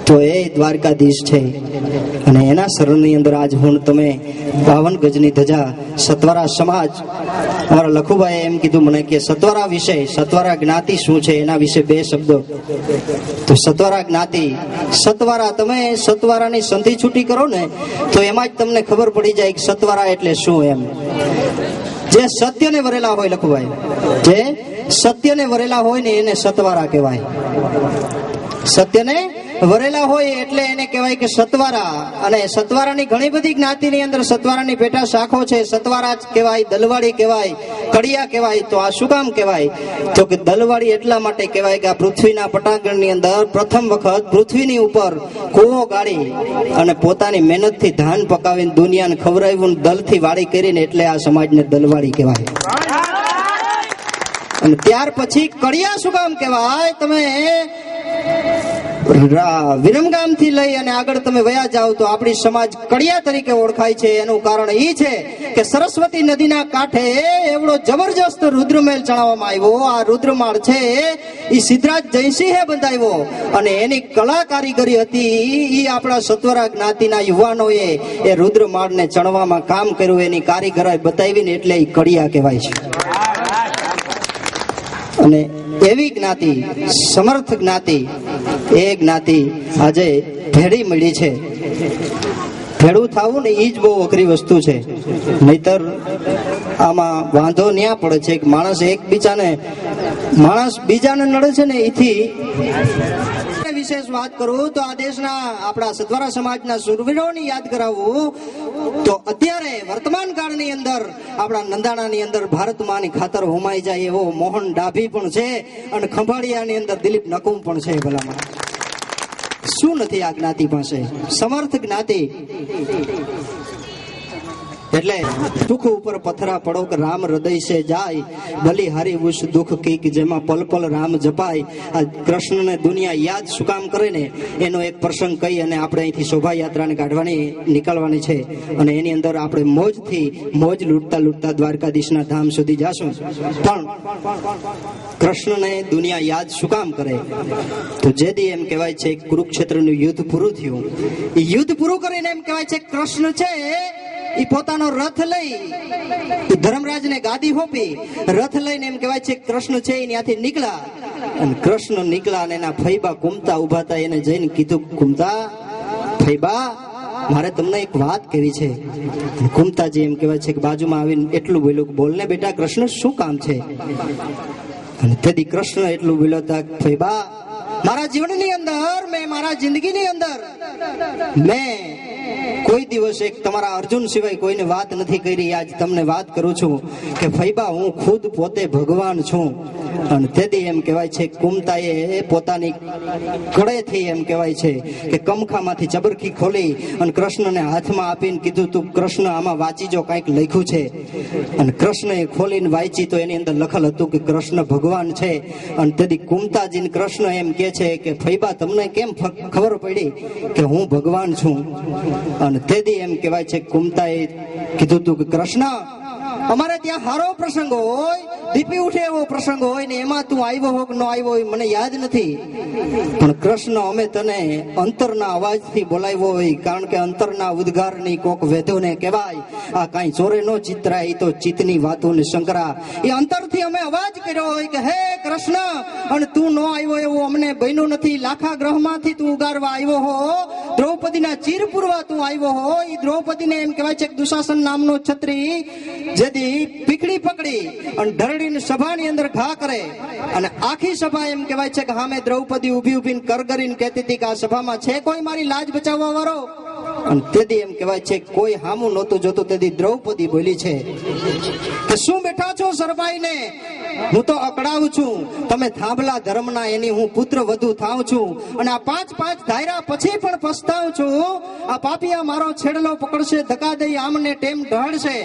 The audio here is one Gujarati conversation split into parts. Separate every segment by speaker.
Speaker 1: તો એ દ્વારકાધીશ છે અને એના શરણની અંદર આજ હું તમે 52 ગજની ધજા સતવારા સમાજ અમારા લખુભાઈએ એમ કીધું મને કે સતવારા વિશે, સતવારા જ્ઞાતિ શું છે એના વિશે 2 શબ્દો. તો સતવારા જ્ઞાતિ, સતવારા, તમે સતવારાની સંધિ છૂટી કરો ને તો એમાં જ તમને ખબર પડી જાય કે સતવારા એટલે શું. એમ જે સત્યને વરેલા હોય, લખુભાઈ, જે સત્યને વરેલા હોય ને એને સતવારા કહેવાય. સત્યને વરેલા હોય એટલે એને કહેવાય કે સતવારા. અને સતવારાની ઘણી બધી જ્ઞાતિની અંદર સતવારાની પેટા શાખો છે. સતવારા કહેવાય, દલવાડી કહેવાય, કડિયા કહેવાય. તો આ શું કામ કહેવાય? તો કે દલવાડી એટલા માટે કહેવાય કે આ પૃથ્વીના પટાંગણની અંદર પ્રથમ વખત પૃથ્વીની ઉપર કૂવો ગાળી અને પોતાની મહેનતથી ધાન પકાવીને દુનિયાને ખવડાવ્યું, દલથી વાડી કરીને, એટલે આ સમાજને દલવાડી કહેવાય. અને ત્યાર પછી કડિયા શું કામ કહેવાય? તમે વિરમગામ થી લઈ અને આગળ તમે વયા જાઓ તો આપણી સમાજ કડિયા તરીકે ઓળખાય છે. એનું કારણ એ છે કે સરસ્વતી નદીના કાંઠે એવડો જબરજસ્ત રુદ્રમહેલ ચણાવવામાં આવ્યો. આ રુદ્રમાળ છે એ સિદ્ધરાજ જયસિંહે બંધાવ્યો અને એની કલા કારીગરી હતી એ આપણા સત્વરા જ્ઞાતિના યુવાનોએ એ રુદ્રમાળને ચણવામાં કામ કર્યું. એની કારીગરાઈ બતાવીને એટલે એ કડિયા કહેવાય છે. અને એવી જ્ઞાતિ, સમર્થ જ્ઞાતિ, એ જ્ઞાતિ આજે ભેડી મળી છે. ભેડું થવું ને એ જ બહુ અઘરી વસ્તુ છે. નહીતર આમાં વાંધો ન્યા પડે છે કે માણસ બીજાને નડે છે ને એથી. વિશેષ વાત કરું તો આ દેશના આપણા સત્વારા સમાજના સુરવીરોની યાદ કરાવું તો અત્યારે વર્તમાન કાળની અંદર આપણા નંદાણાની અંદર ભારતમાની ખાતર હોમાઈ જાય એવો મોહન ડાભી પણ છે અને ખંભાળિયાની અંદર દિલીપ નકુમ પણ છે. ભલામાં શું નથી આ જ્ઞાતિ પાસે? સમર્થ જ્ઞાતિ. એટલે દુઃખ ઉપર પથરા પડો કે રામ હૃદય સે જાય, બલિહારી ઉસ દુઃખ કીક, જેમાં પલ પલ રામ જપાય. આ કૃષ્ણને દુનિયા યાદ શું કામ કરે ને એનો એક પ્રસંગ કહી અને આપણે અહીંથી શોભાયાત્રાને કાઢવાની નીકળવાની છે. અને એની અંદર આપણે મોજ લૂંટતા લૂંટતા દ્વારકાધીશના ધામ સુધી જાશું. પણ કૃષ્ણને દુનિયા યાદ શું કામ કરે? તો જેદી એમ કહેવાય છે કુરુક્ષેત્રનું યુદ્ધ પૂરું થયું. એ યુદ્ધ પૂરું કરીને એમ કહેવાય છે કૃષ્ણ છે એ પોતાનો રથ લઈ ધર્મરાજને ગાદી હોપી, રથ લઈને એમ કહેવાય છે કૃષ્ણ છે ત્યાંથી નીકળ્યા. અને કૃષ્ણ નીકળ્યા અને એના ફૈબા કુમતા ઉભા હતા. એને જઈને કીધું, કુમતા, ફૈબા, મારે તમને એક વાત કહેવી છે. કુમતાજી એમ કહેવાય છે કે બાજુમાં આવીને એટલું બોલ્યું કે બોલને બેટા, કૃષ્ણ શું કામ છે? અને તેથી કૃષ્ણ એટલું બોલ્યો હતા, ફૈબા, મારા જીવનની અંદર, મારા જિંદગીની અંદર મેં કોઈ દિવસ એક તમારા અર્જુન સિવાય કોઈને વાત નથી કરી. આજ તમને વાત કરું છું કે ફૈબા, હું ખુદ પોતે ભગવાન છું. અને તેથી એમ કહેવાય છે કુમતાએ પોતાની કળેથી એમ કહેવાય છે કે કમખામાંથી ચબરખી ખોલી અને કૃષ્ણને હાથમાં આપીને કીધું, તું કૃષ્ણ આમાં વાંચીજો, કંઈક લખ્યું છે. અને કૃષ્ણએ ખોલીને વાંચી તો એની અંદર લખેલ હતું કે કૃષ્ણ ભગવાન છે. અને તેથી કુમતાજીને કૃષ્ણ એમ કહે છે કે ફૈબા, તમને કેમ ખબર પડી કે હું ભગવાન છું? અને તેથી એમ કહેવાય છે કુમતાએ કીધું તું કે કૃષ્ણ, અમારે ત્યાં હારો પ્રસંગ હોય, દીપી ઉઠે એવો પ્રસંગ હોય ને એમાં તું આવ્યો હો કે ન આવ્યો હોય મને યાદ નથી, પણ કૃષ્ણ અમે તને અંતરના અવાજથી બોલાવ્યો હોય, કારણ કે અંતરના ઉદ્ગારની કોક વેદોને કહેવાય. આ કાંઈ ચોરે નો ચિત્રાય, એ તો ચિત્તની વાતોને શંકરા. એ અંતરથી અમે અવાજ કર્યો હોય કે હે કૃષ્ણ, અને તું ન આવ્યો એવું અમને બન્યું નથી. લાખા ગ્રહમાંથી તું ઉગારવા આવ્યો હો, દ્રૌપદીના ચીર પૂરવા તું આવ્યો હો. એ દ્રૌપદીને એમ કહેવાય છે કે દુશાસન નામનો છત્રી જેથી પીકડી પકડી અને ધરડીને સભાની અંદર ઘા કરે, અને આખી સભા એમ કહેવાય છે કે સામે દ્રૌપદી ઉભી ઉભીને કરગરીને કહેતી હતી કે આ સભામાં છે કોઈ મારી લાજ બચાવવા વાળો? અને તેથી એમ કહેવાય છે કોઈ હામું નહોતું જોતું. તેથી દ્રૌપદી બોલી છે કે શું બેઠા છો સરબાઈને, હું તો અકળાવું છું, તમે થાંભલા ધર્મના, એની હું પુત્ર વધુ થાઉં છું. અને આ 5 ધાયરા પછી પણ પસ્તાવું છું. આ પાપિયા મારો છેડલો પકડશે, ધક્કા દઈ આમને ટેમ ઢળશે.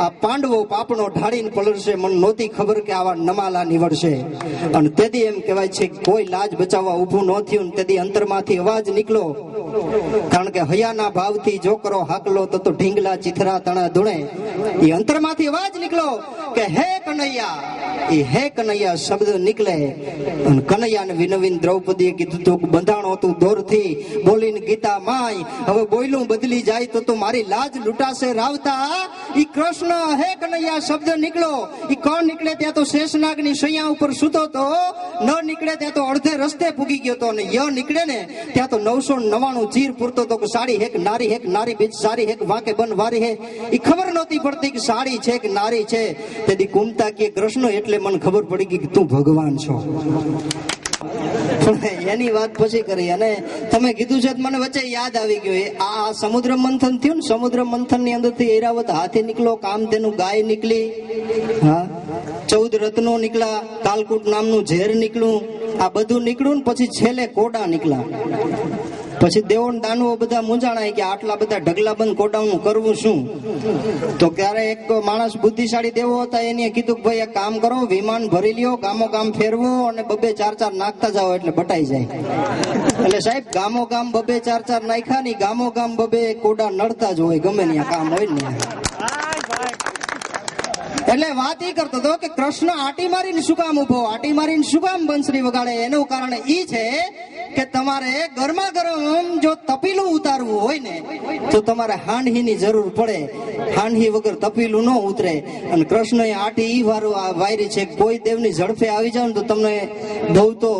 Speaker 1: આ પાંડવો પાપણો ઢાળીને પલળશે, મને નહોતી ખબર કે આવા નમાલા નીવડશે. અને તેથી એમ કહેવાય છે કોઈ લાજ બચાવવા ઊભું ન થયું. તેથી અંતરમાંથી અવાજ નીકળો, કારણ કે હયાના ભાવથી જો કરો હાકલો તો ઢીંગલા ચિથરા તણા ધૂણે. એ અંતરમાંથી અવાજ નીકળો કે હે કનૈયા, એ હે કનૈયા શબ્દ નીકળે. અને કનૈયાને વિનવીન દ્રૌપદીએ કીધું તું બંધાણો તું દોરથી બોલીને ગીતા માય, હવે બોયલું બદલી જાય તો મારી લાજ લૂંટાશે રાવતા. ઈ કૃષ્ણ હે કનૈયા શબ્દ નીકળો. ઈ કોણ નીકળે ત્યાં તો શેષનાગની શૈયા ઉપર સૂતો તો, ન નીકળે ત્યાં તો અડધે રસ્તે પૂગી ગયો તો, અને ય નીકળે ને ત્યાં તો 999 ચીર પૂરતો તો કે સાડી હેક નારી હેક નારી બીજ સારી હેક વાંકે બન વારી હે. ઈ ખબર નહોતી પડતી કે સાડી છે કે નારી છે. તેથી કુમતા કે કૃષ્ણ એટલે મને ખબર પડી ગઈ કે તું ભગવાન છો. એની વાત પછી કરી. અને તમે કીધું છે મને વચ્ચે યાદ આવી ગયું, આ સમુદ્ર મંથન થયું ને, સમુદ્ર મંથન ની અંદર થી ઐરાવત હાથી નીકળો, કામધેનુ ગાય નીકળી, હા 14 રત્નો નીકળ્યા, કાલકૂટ નામનું ઝેર નીકળ્યું, આ બધું નીકળ્યું ને પછી છેલ્લે કોડા નીકળ્યા. પછી દેવો દાનવો બધા મૂંઝાણા કે આટલા બધા ઢગલા બંધ કોડાનું કરવું શું. તો ક્યારે એક માણસ બુદ્ધિશાળી દેવો હતા, એને કીધું કે ભાઈ એક કામ કરો, વિમાન ભરી લ્યો, ગામો ગામ ફેરવો અને 2-4 નાખતા જાઓ એટલે બટાઈ જાય. એટલે સાહેબ ગામો ગામ 2-4 નાખ્યા ની, ગામો ગામ 2 કોડા નડતા જ હોય, ગમે ત્યાં કામ હોય ને. એટલે વાત એ કરતો હતો કે કૃષ્ણ આટી મારીને શું કામ ઉભો, આટી મારીને શું કામ બંસરી વગાડે, એનું કારણ ઈ છે કે તમારે ગરમા ગરમ જો તપીલું ઉતારવું હોય ને તો તમારે હાંડહીની જરૂર પડે. હાંડહી વગર તપીલું ન ઉતરે. અને કૃષ્ણ એ આટી ઈ વાયરી છે, કોઈ દેવની ઝડપે આવી જાવ ને તો તમને બહુ તો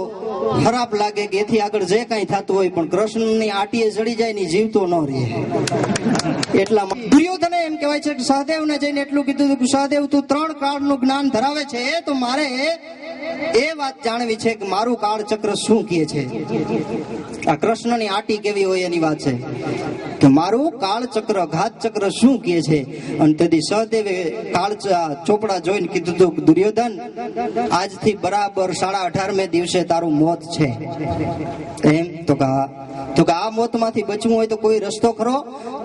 Speaker 1: ખરાબ લાગે કે એથી આગળ જે કઈ થતું હોય, પણ કૃષ્ણની આટીએ જડી જાય ને જીવતો ન રહે. એટલા દુર્યોધને એમ કહેવાય છે કે સહદેવને જઈને એટલું કીધું કે સહદેવ તું 3 કાળનું જ્ઞાન ધરાવે છે, તો મારે એ વાત જાણવી છે કે મારું કાળ ચક્ર શું કહે છે. આ કૃષ્ણની આટી કેવી હોય એની વાત છે કે મારું કાળ ચક્ર ઘાત ચક્ર શું કહે છે. અને તેથી સહદેવે કાળ ચોપડા જોઈને કીધું હતું દુર્યોધન આજથી બરાબર 18.5 દિવસે તારું મોત છે. એમ તો કે આ મોત માંથી બચવું હોય તો કોઈ રસ્તો ખરો?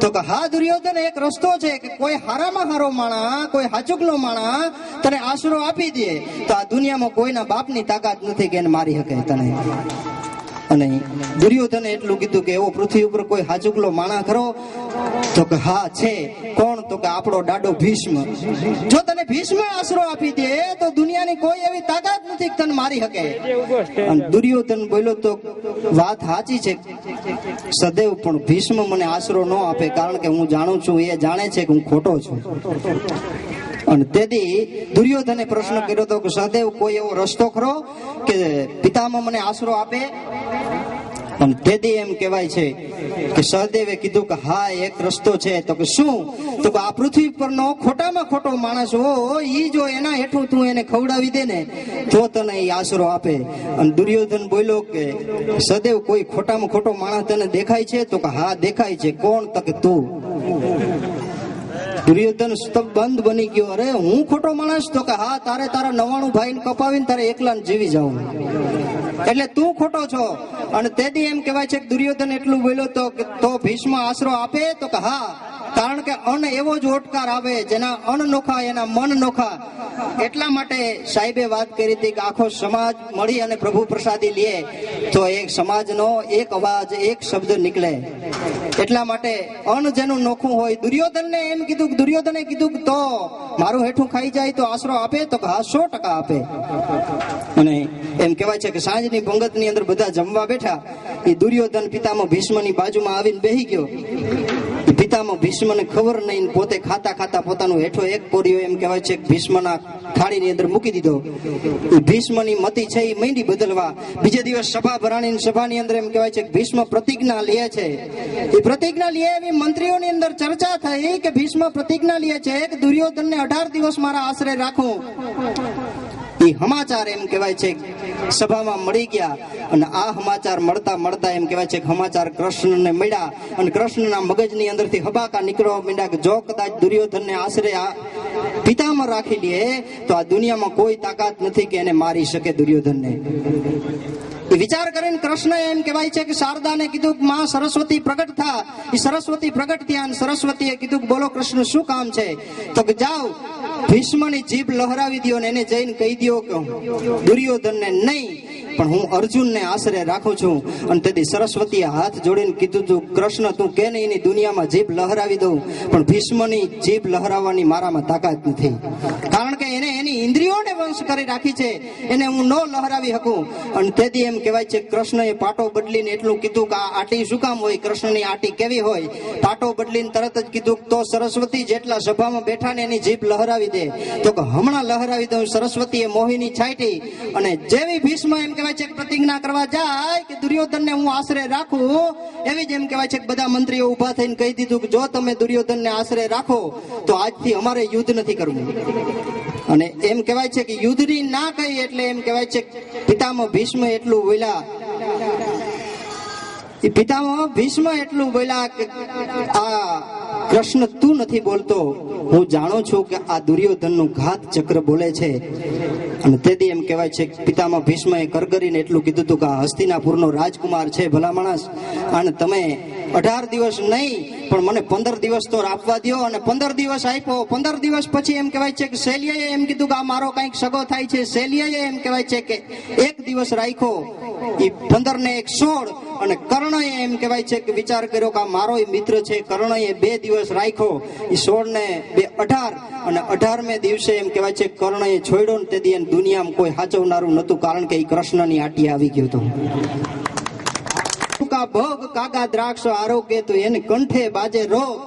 Speaker 1: તો કે હા દુર્યોધન, એક રસ્તો છે કે કોઈ હારામાં હારો માણા, કોઈ હાચુકલો માણા તને આશરો આપી દે તો આ દુનિયામાં કોઈના બાપની તાકાત નથી કે એને મારી શકે તને. અને દુર્યોધને એટલું કીધું કે એવો પૃથ્વી ઉપર કોઈ હાચુકલો માણા ખરો? તો કે હા છે. કોણ? તો કે આપણો દાડો ભીષ્મ. જો તને ભીષ્મ આશરો આપી દે તો દુનિયાની કોઈ એવી તાકાત નથી કે તને મારી શકે. અને દુર્યોધન બોલ્યો તો વાત સાચી છે સદેવ, પણ ભીષ્મ મને આશરો ન આપે કારણ કે હું જાણું છું એ જાણે છે કે હું ખોટો છું. અને તેથી દુર્યોધને પ્રશ્ન કર્યો હતો કે સહદેવ કોઈ એવો રસ્તો ખરો કે પિતામાં મને આશરો આપે? અને તેથી એમ કહેવાય છે કે સહદેવે કીધું કે હા એક રસ્તો છે. તો કે શું? તો કે આ પૃથ્વી પરનો ખોટામાં ખોટો માણસ હોય ઈ જો એના હેઠું તું એને ખવડાવી દે ને તો તને એ આશરો આપે. અને દુર્યોધન બોલ્યો કે સહદેવ કોઈ ખોટામાં ખોટો માણસ તને દેખાય છે? તો કે હા દેખાય છે. કોણ? તો કે તું. દુર્યોધન બંધ બની ગયો. અરે હું ખોટો માણસ? તો કે હા, તારે તારા 99 ભાઈને કપાવીને તારે એકલાને જીવી જાવ એટલે તું ખોટો છો. અને તેથી એમ કહેવાય છે કે દુર્યોધન એટલું બોલ્યો તો ભીષ્મ આશરો આપે? તો કે હા, કારણ કે અન્ન એવો જ ઓટકાર આવે જેના અન્ન નોખા એના મન નોખા. એટલા માટે સાહેબે વાત કરી હતી કે આખો સમાજ મળી અને પ્રભુ પ્રસાદી લે તો એક સમાજનો એક અવાજ એક શબ્દ નીકળે. એટલા માટે અન્ન જેનું નોખું હોય. દુર્યોધનને એમ કીધું, દુર્યોધને કીધું કે તો મારું હેઠું ખાઈ જાય તો આશરો આપે? તો હા 100% આપે. અને એમ કહેવાય છે કે સાંજની પંગતની અંદર બધા જમવા બેઠા, એ દુર્યોધન પિતામાં ભીષ્મની બાજુમાં આવીને બેહી ગયો. પિતામાં ભીષ્મને ખબર નહીં, પોતે ખાતા ખાતા પોતાનું હેઠો એક પોરિયો એમ કહેવાય છે ભીષ્મના થાળીની અંદર મૂકી દીધો. એ ભીષ્મની મતિ છે એ માંડી બદલવા. બીજે દિવસ સભા ભરાણી, સભાની અંદર એમ કહેવાય છે કે ભીષ્મ પ્રતિજ્ઞા લે છે. એ પ્રતિજ્ઞા લે એવી મંત્રીઓની અંદર ચર્ચા થઈ કે ભીષ્મ પ્રતિજ્ઞા લે છે કે દુર્યોધનને 18 દિવસ મારા આશરે રાખું. એ સમાચાર એમ કહેવાય છે સભામાં મળી ગયા. અને આ સમાચાર મળતા મળતા એમ કહેવાય છે કે સમાચાર કૃષ્ણને મળ્યા. અને કૃષ્ણના મગજની અંદરથી હબાકા નીકળવા માંડ્યા કે જો કદાચ દુર્યોધનને આશરે આ પિતામાં રાખી લે તો આ દુનિયામાં કોઈ તાકાત નથી કે એને મારી શકે દુર્યોધનને. વિચાર કરીને કૃષ્ણ એમ કહેવાય છે કે શારદાને કીધું કે માં સરસ્વતી પ્રગટ થા. એ સરસ્વતી પ્રગટ થયા. સરસ્વતીએ કીધું કે બોલો કૃષ્ણ શું કામ છે? તો કે જાઓ ભીષ્મની જીભ લહેરાવી દો ને એને જઈને કહી દો કે દુર્યોધનને નહીં પણ હું અર્જુનને આશરે રાખું છું. અને તેથી સરસ્વતીએ હાથ જોડીને કીધું તું કૃષ્ણ તું કે નહીં એની દુનિયામાં જીભ લહેરાવી દઉં, પણ ભીષ્મની જીભ લહેરાવવાની મારામાં તાકાત નથી. કારણ કે એને એની ઇન્દ્રિયોને વંશ કરી રાખી છે એને હું ન લહરાવી શકું. અને તેથી એમ કહેવાય છે કૃષ્ણએ પાટો બદલીને એટલું કીધું કે આ આટી શું કામ હોય, કૃષ્ણની આટી કેવી હોય. પાટો બદલીને તરત જ કીધું તો સરસ્વતી જેટલા સભામાં બેઠા ને એની જીભ લહરાવી દે. તો કે હમણાં લહરાવી દઉં. સરસ્વતીએ મોહિની છાંટી અને જેવી ભીષ્મ એમ કહેવાય છે પ્રતિજ્ઞા કરવા જાય કે દુર્યોધનને હું આશરે રાખું, એવી જ એમ કહેવાય છે કે બધા મંત્રીઓ ઉભા થઈને કહી દીધું કે જો તમે દુર્યોધનને આશરે રાખો તો આજથી અમારે યુદ્ધ નથી કરવું. અને એમ કહેવાય છે કે યુદ્ધની ના કહી એટલે એમ કહેવાય છે પિતામહ ભીષ્મ એટલું બોલ્યા, પિતામહ ભીષ્મ એટલું બોલ્યા કે આ કૃષ્ણ તું નથી બોલતો, હું જાણું છું કે આ દુર્યોધનનું ઘાત ચક્ર બોલે છે. અને તેથી એમ કહેવાય છે પિતામહ ભીષ્મએ કરગરીને એટલું કીધું હતું કે આ હસ્તિનાપુરનો રાજકુમાર છે ભલા માણસ, અને તમે 18 દિવસ નહીં પણ મને 15 દિવસ તો આપવા દો. અને 15 દિવસ આપ્યો. 15 દિવસ પછી એમ કહેવાય છે કે શૈલ્યએ એમ કીધું કે આ મારો કંઈક સગો થાય છે. શૈલ્યએ એમ કહેવાય છે કે 1 દિવસ રાખ્યો, એ 15 ને 1 16. અને કર્ણએ એમ કહેવાય છે કે વિચાર કર્યો કે આ મારો મિત્ર છે. કર્ણએ 2 દિવસ રાખ્યો, એ 16 ને 2 18. અને 18મે દિવસે એમ કહેવાય છે કર્ણએ છોડ્યો ને તેથી દુનિયામાં કોઈ સાચવનારું નતું, કારણ કે એ કૃષ્ણની આટી આવી ગયું હતું. ભોગ કાગા દ્રાક્ષ આરોગ્ય તો એને કંઠે બાજે રોગ.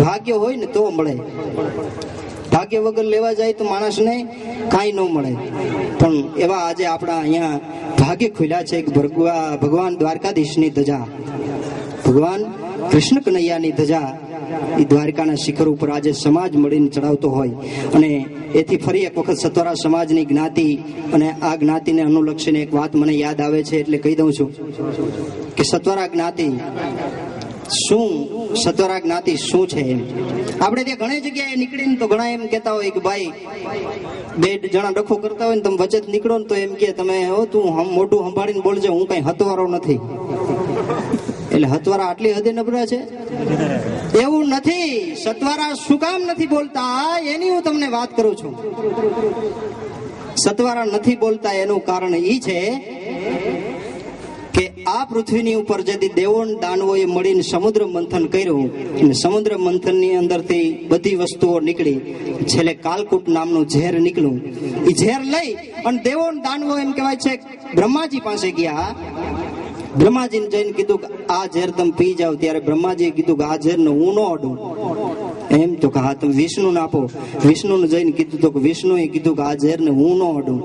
Speaker 1: ભાગ્ય હોય ને તો મળે, ભાગ્ય વગર લેવા જાય તો માણસને કાંઈ ન મળે. પણ એવા આજે આપણા અહીંયા ભાગ્ય ખુલ્યા છે કે ભગવાન દ્વારકાધીશની ધજા, ભગવાન કૃષ્ણ કનૈયાની ધજા એ દ્વારકાના શિખર ઉપર આજે સમાજ મળીને ચડાવતો હોય. અને એથી ફરી એક વખત સત્વરા સમાજની જ્ઞાતિ અને આ જ્ઞાતિને અનુલક્ષીને એક વાત મને યાદ આવે છે એટલે કહી દઉં છું કે સત્વરા જ્ઞાતિ શું, સત્વરા જ્ઞાતિ શું છે. એમ આપણે ત્યાં ઘણી જગ્યાએ નીકળીને તો ઘણા એમ કહેતા હોય કે ભાઈ 2 જણા ડખો કરતા હોય ને તમે વચ્ચે નીકળો ને તો એમ કે તમે તું મોઢું સંભાળીને બોલજે, હું કઈ હતવારો નથી. એટલે હતવારા આટલી હદે નબળા છે? એવું નથી. સત્વારા શું કામ નથી બોલતા એની હું તમને વાત કરું છું. સત્વારા નથી બોલતા એનું કારણ એ છે કે આ પૃથ્વીની ઉપર જેથી દેવો દાનવોએ મળીને સમુદ્ર મંથન કર્યું અને સમુદ્ર મંથનની અંદરથી બધી વસ્તુઓ નીકળી, છેલ્લે કાલકૂટ નામનું ઝેર નીકળ્યું. એ ઝેર લઈ અને દેવો દાનવો એમ કહેવાય છે બ્રહ્માજી પાસે ગયા. બ્રહ્માજીને જઈને કીધું કે આ ઝેર તમે પી જાવ. ત્યારે બ્રહ્માજીએ કીધું કે આ ઝેરને હું ન અડું. એમ તો કે હા તમે વિષ્ણુને આપો. વિષ્ણુને જઈને કીધું તો કે વિષ્ણુએ કીધું કે આ ઝેરને હું ન અડું.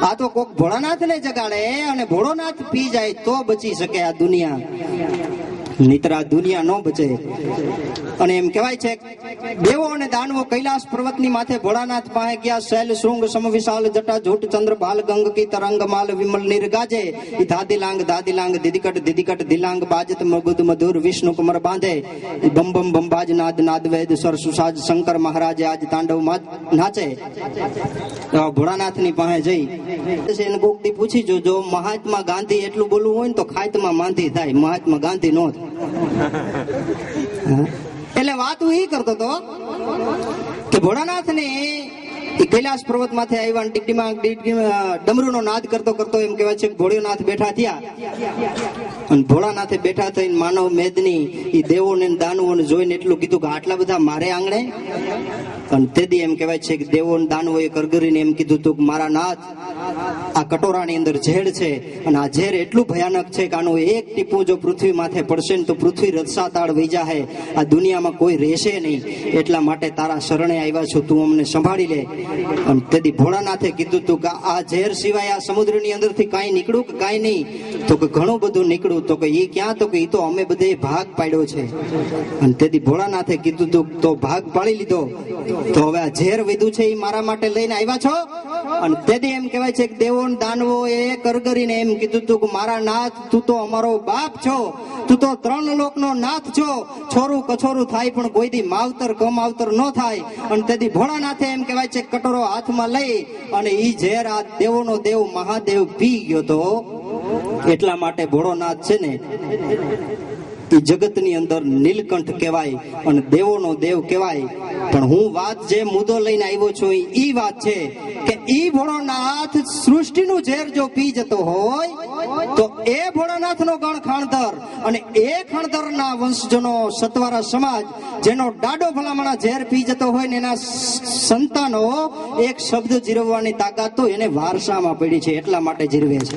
Speaker 1: આ તો કોક ભોળાનાથને જગાડે અને ભોળોનાથ પી જાય તો બચી શકે આ દુનિયા, નહીતર આ દુનિયા ન બચે. અને એમ કહેવાય છે દેવો અને દાનવો કૈલાસ પર્વતની માથે ભોળાનાથ પાસે ગયા. શૈલ શૃંગ સમ વિશાલ જટા ઝૂટ ચંદ્ર બાલ ગંગ કી તરંગ માલ વિમલ નીર ગાજે. દાદીલાંગ દાદીલાંગ દિદિકટ દિદિકટ દિલાંગ બાજત મગુદ મધુર વિષ્ણુ કમર બાંધે. બમ બમ બંબાજ નાદ નાદ વેદ સ્વર સુસાજ શંકર મહારાજે આજ તાંડવ નાચે. ભોળાનાથની પાસે જઈ એને કોકથી પૂછી જો મહાત્મા ગાંધી એટલું બોલવું હોય ને તો ખાતમાં માંધી થાય, મહાત્મા ગાંધી નો થાય. એટલે વાત હું એ કરતો હતો કે ભોળાનાથ ને કૈલાસ પર્વત માંથી આવ્યા ડીડીમાં ડમરૂનો નાદ કરતો કરતો એમ કહેવાય છે કે ભોળાનાથ બેઠા થયા. અને ભોળાનાથે બેઠા થઈને માનવ મેદની એ દેવોને દાનવોને જોઈને એટલું કીધું કે આટલા બધા મારે આંગણે. અને તેથી એમ કહેવાય છે કે દેવો દાનવોએ કરગરીને એમ કીધું હતું કે મારા નાથ આ કટોરાની અંદર ઝેર છે અને આ ઝેર એટલું ભયાનક છે કે આનું એક ટીપું જો પૃથ્વી માથે પડશે ને તો પૃથ્વી રસાતાળ વહી જાહે, આ દુનિયામાં કોઈ રહેશે નહીં. એટલા માટે તારા શરણે આવ્યા છું, તું અમને સંભાળી લે. અને તેથી ભોળાનાથે કીધું હતું કે આ ઝેર સિવાય આ સમુદ્રની અંદરથી કાંઈ નીકળ્યું કે કાંઈ નહીં? તો કે ઘણું બધું નીકળ્યું. તો કે એ ક્યાં? તો કે એ તો અમે બધે ભાગ પાડ્યો છે. અને તેથી ભોળાનાથે કીધું હતું તો ભાગ પાડી લીધો, તો હવે આ ઝેર વધ્યું છે એ મારા માટે લઈને આવ્યા છો? અને તેથી એમ કહેવાય છે કે દેવો દાનવો એ કરગરીને એમ કીધું હતું કે મારા નાથ તું તો અમારો બાપ છો, તું તો 3 લોકનો નાથ છો. છોરું કછોરું થાય પણ કોઈ દી માવતર કમાવતર ન થાય. અને તેથી ભોળાનાથે એમ કહેવાય છે કટોરો હાથમાં લઈ અને ઈ ઝેર આ દેવોનો દેવ મહાદેવ પી ગયો તો. એટલા માટે ભોળોનાથ છે ને એ જગતની અંદર નીલકંઠ કહેવાય અને દેવોનો દેવ કહેવાય. પણ હું વાત જે મુદ્દો લઈને આવ્યો છું ઈ વાત છે કે ઈ ભોળોનાથ સૃષ્ટિનું ઝેર જો પી જતો હોય તો એ ભોળાનાથનો ગણ ખાણધર અને એ ખાણધરના વંશજનો સતવારા સમાજ જેનો ડાડો ભલામણા ઝેર પી જતો હોય ને એના સંતાનો એક શબ્દ જીરવવાની તાકાત તો એને વારસામાં પડી છે એટલા માટે જીરવે છે.